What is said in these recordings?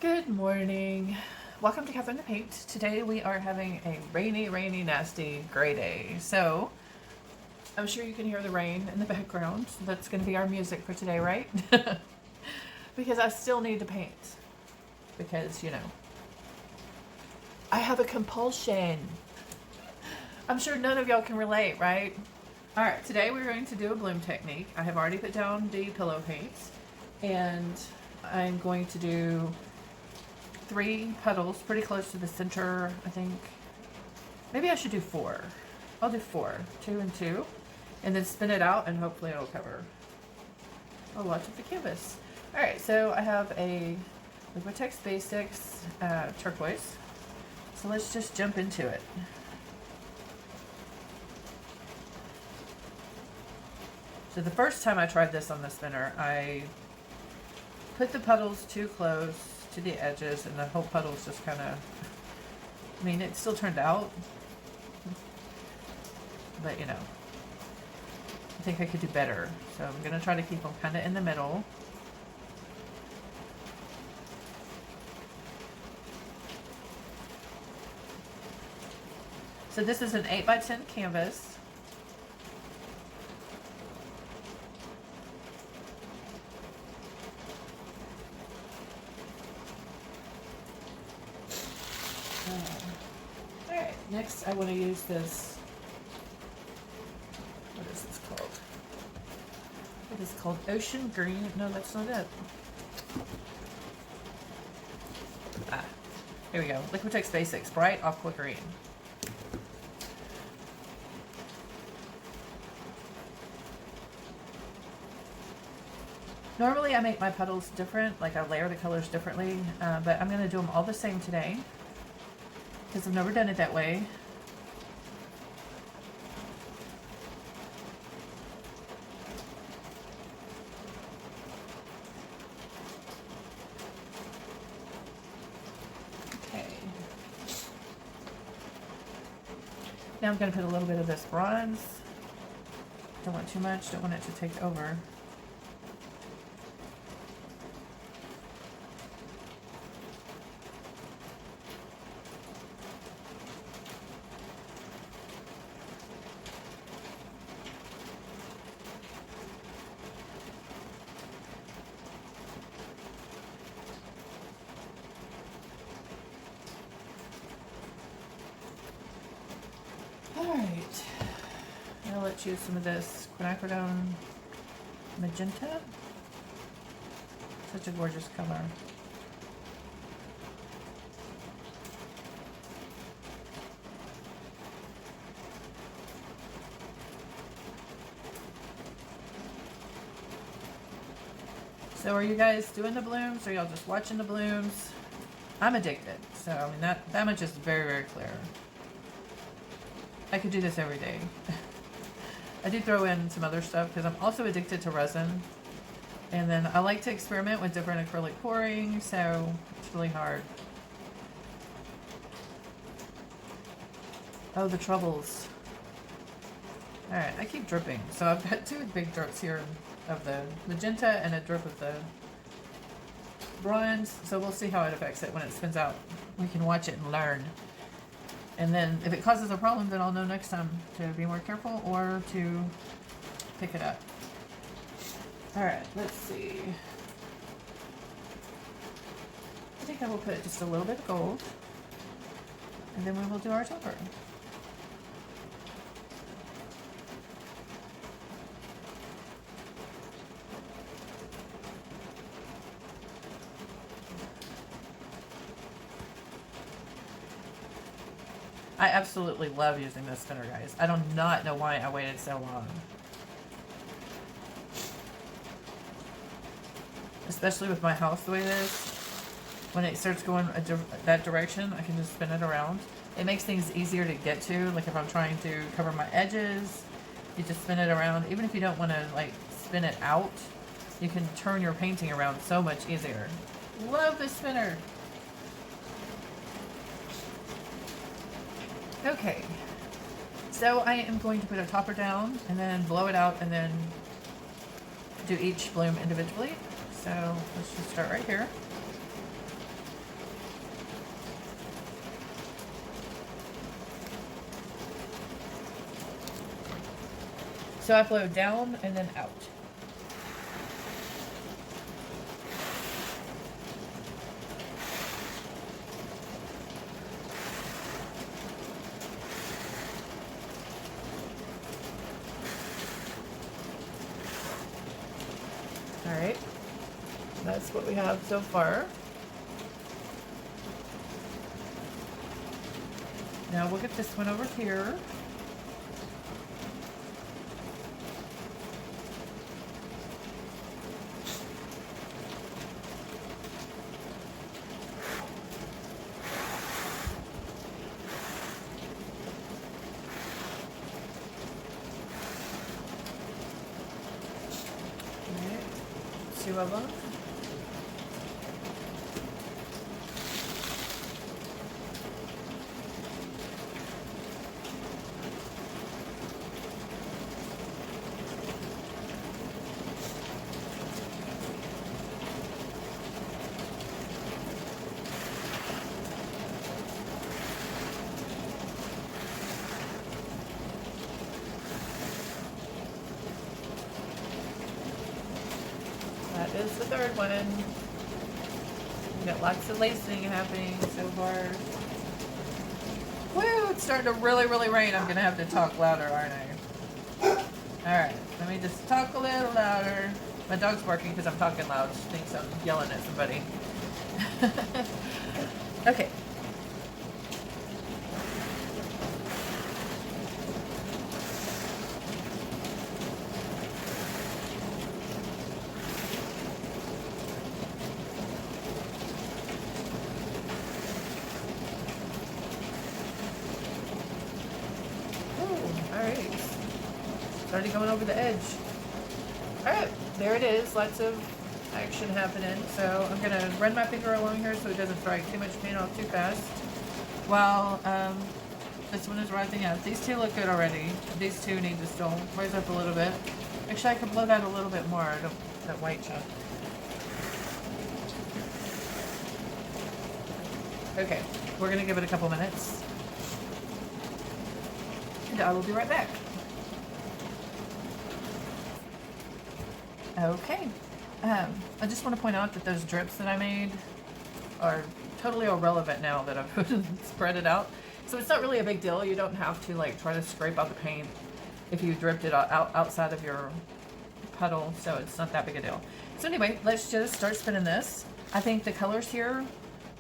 Good morning. Welcome to Catherine the Paint. Today we are having a rainy, nasty, gray day. So I'm sure you can hear the rain in the background. That's going to be our music for today, right? Because I still need to paint. Because, you know, I have a compulsion. I'm sure none of y'all can relate, right? All right, today we're going to do a bloom technique. I have already put down the pillow paints, and I'm going to do 3 puddles pretty close to the center, I think. Maybe I should do 4. I'll do 4, 2 and 2, and then spin it out and hopefully it'll cover a lot of the canvas. All right, so I have a Liquitex Basics Turquoise. So let's just jump into it. So the first time I tried this on the spinner, I put the puddles too close to the edges and the whole puddle's just kind of, I mean, it still turned out, but you know, I think I could do better. So I'm going to try to keep them kind of in the middle. So this is an 8x10 canvas. Alright, next I want to use this, what is this called? It is called Ocean Green. No, that's not it. Here we go. Liquitex Basics, Bright Aqua Green. Normally I make my puddles different, like I layer the colors differently, but I'm going to do them all the same today because I've never done it that way. Okay. Now I'm going to put a little bit of this bronze. Don't want too much, don't want it to take over. Alright, now let's use some of this quinacridone Magenta. Such a gorgeous color. So are you guys doing the blooms, or y'all just watching the blooms? I'm addicted, so I mean that much is very clear. I could do this every day. I do throw in some other stuff because I'm also addicted to resin. And then I like to experiment with different acrylic pouring, so it's really hard. Oh, the troubles. Alright, I keep dripping. So I've got 2 big drips here of the magenta and a drip of the bronze. So we'll see how it affects it when it spins out. We can watch it and learn. And then if it causes a problem, then I'll know next time to be more careful or to pick it up. Alright, let's see. I think I will put just a little bit of gold. And then we will do our topper. I absolutely love using this spinner, guys. I do not know why I waited so long. Especially with my house the way it is. When it starts going that direction, I can just spin it around. It makes things easier to get to. Like if I'm trying to cover my edges, you just spin it around. Even if you don't want to like spin it out, you can turn your painting around so much easier. Love this spinner. Okay, so I am going to put a topper down and then blow it out and then do each bloom individually. So let's just start right here. So I flow down and then out. Alright, that's what we have so far. Now we'll get this one over here. Two of them. That is the third one. We got lots of lacing happening so far. Woo! It's starting to really, really rain. I'm gonna have to talk louder, aren't I? Alright, let me just talk a little louder. My dog's barking because I'm talking loud. She thinks I'm yelling at somebody. Okay. Already going over the edge. Alright, there it is. Lots of action happening. So I'm going to run my finger along here so it doesn't fry too much paint off too fast. While this one is rising up. These two look good already. These two need to still rise up a little bit. Actually, I could blow that a little bit more, that white chunk. Okay, we're going to give it a couple minutes. And I will be right back. Okay, I just want to point out that those drips that I made are totally irrelevant now that I've spread it out. So it's not really a big deal. You don't have to like try to scrape out the paint if you dripped it outside of your puddle, so it's not that big a deal. So anyway, let's just start spinning this. I think the colors here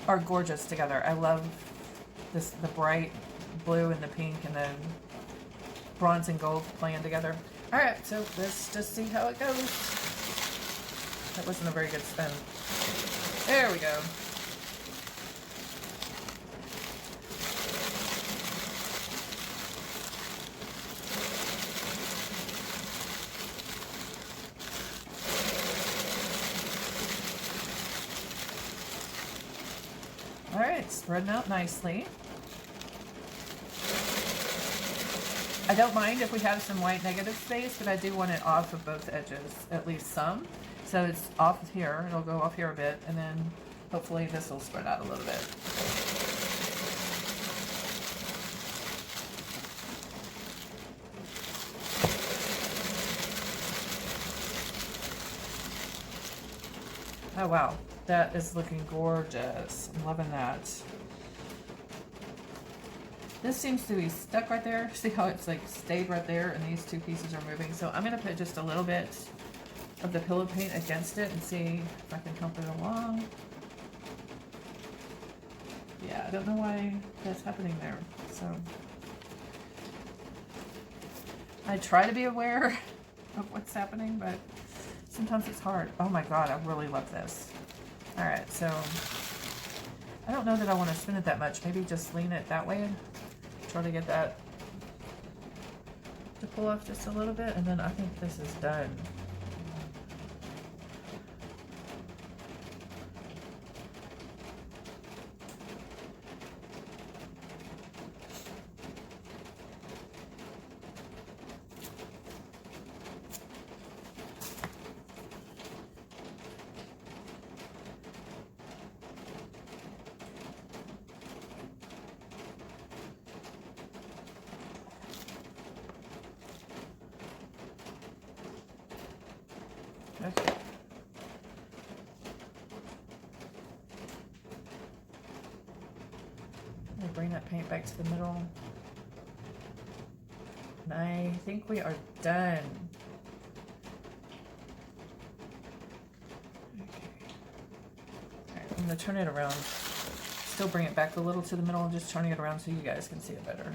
are gorgeous together. I love this, the bright blue and the pink and the bronze and gold playing together. All right, so let's just see how it goes. That wasn't a very good spin. There we go. All right, spreading out nicely. I don't mind if we have some white negative space, but I do want it off of both edges, at least some. So it's off here, it'll go off here a bit, and then hopefully this will spread out a little bit. Oh wow, that is looking gorgeous. I'm loving that. This seems to be stuck right there. See how it's like stayed right there and these two pieces are moving. So I'm gonna put just a little bit of the pillow paint against it and see if I can help it along. Yeah, I don't know why that's happening there. So I try to be aware of what's happening, but sometimes it's hard. Oh my God, I really love this. All right, so I don't know that I want to spin it that much. Maybe just lean it that way and try to get that to pull off just a little bit, and then I think this is done. Okay. I'm gonna bring that paint back to the middle. And I think we are done. Okay. Alright, I'm gonna turn it around. Still bring it back a little to the middle and just turning it around so you guys can see it better.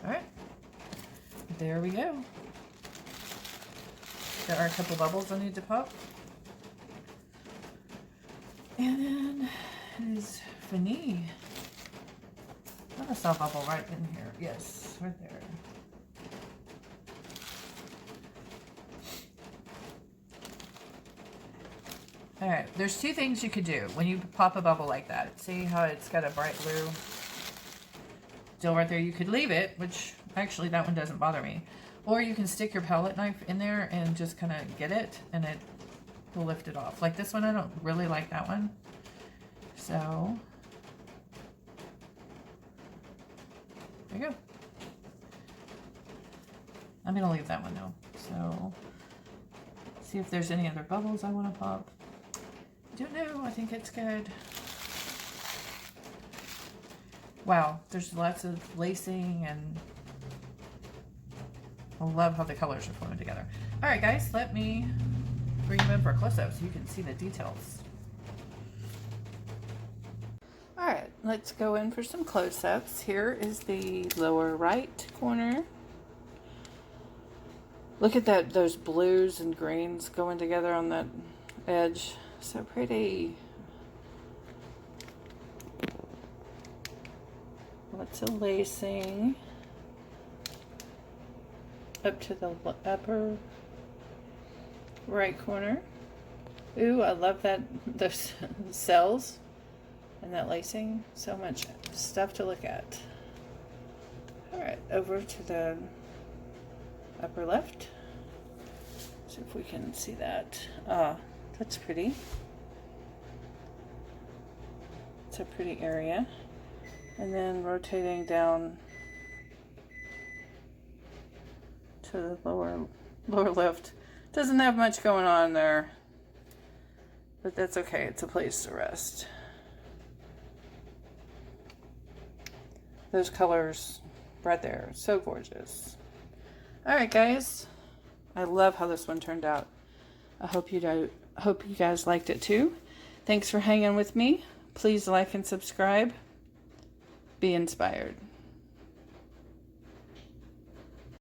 Alright. There we go. There are a couple bubbles I need to pop. And then it is fini. I saw a bubble right in here. Yes, right there. Alright, there's two things you could do when you pop a bubble like that. See how it's got a bright blue still right there? You could leave it, which actually that one doesn't bother me. Or you can stick your palette knife in there and just kind of get it and it will lift it off. Like this one, I don't really like that one. So, there you go. I'm going to leave that one though. So, see if there's any other bubbles I want to pop. I don't know, I think it's good. Wow, there's lots of lacing and I love how the colors are flowing together. All right, guys, let me bring them in for a close-up so you can see the details. All right, let's go in for some close-ups. Here is the lower right corner. Look at that, those blues and greens going together on that edge. So pretty. Lots of lacing up to the upper right corner. Ooh, I love that, those cells and that lacing. So much stuff to look at. All right, over to the upper left. See if we can see that. Ah, that's pretty. It's a pretty area. And then rotating down to the lower left. Doesn't have much going on there, but that's okay. It's a place to rest. Those colors right there, so gorgeous. All right, guys. I love how this one turned out. I hope you guys liked it too. Thanks for hanging with me. Please like and subscribe. Be inspired.